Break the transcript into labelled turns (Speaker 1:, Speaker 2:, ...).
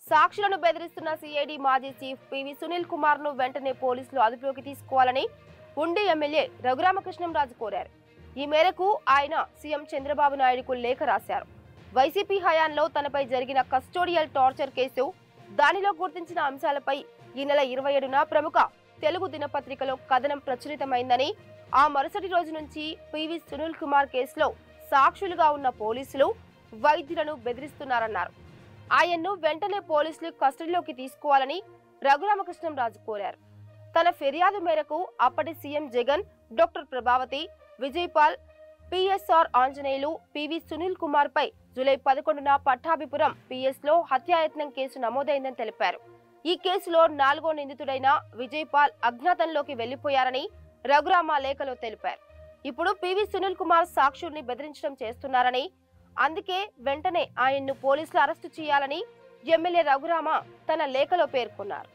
Speaker 1: సాక్షులను బెదిరిస్తున్న సిఐడి మాజీ chief PV Sunil Kumar ను వెంటనే పోలీసులు అదుపులోకి తీసుకోవాలని ఉండి ఎమ్మెల్యే రఘురామకృష్ణంరాజు కోరారు. ఈ మేరకు ఆయన సీఎం చంద్రబాబు నాయుడుకు లేఖ రాశారు. వైసీపీ హయాంలో తనపై జరిగిన కస్టోడియల్ టార్చర్ కేసు, దానిలో గుర్తించిన అంశాలపై ఈ నెల 27న ప్రముఖ తెలుగు దినపత్రికలో కథనం ప్రచురితమైందని, ఆ మరుసటి రోజు నుంచి పివి సునీల్ కుమార్ కేసులో సాక్షులుగా ఉన్న పోలీసులు వైద్యులను బెదిరిస్తున్నారన్నారు. ఆయన్ను వెంటనే పోలీసులు కస్టడీలోకి తీసుకోవాలని రఘురామకృష్ణంరాజు కోరారు. తన ఫిర్యాదు మేరకు అప్పటి CM Jagan, doctor Prabhavati, Vijayapal, PSR Anjaneyulu, PV Sunil Kumar పై జూలై 11న పట్టాభిపురం పిఎస్ లో హత్యాయత్నం కేసు నమోదైందని తెలిపారు. ఈ కేసులో 4వ నిందితుడైన విజయపాల్ అజ్ఞాతంలోకి వెళ్లిపోయారని రఘురామ లేఖలో తెలిపారు. ఇప్పుడు పివి సునీల్ కుమార్ సాక్షుల్ని బెదిరించడం చేస్తున్నారని, అందుకే వెంటనే ఆయన్ను పోలీసులు అరెస్టు చేయాలని ఎమ్మెల్యే రఘురామ తన లేఖలో పేర్కొన్నారు.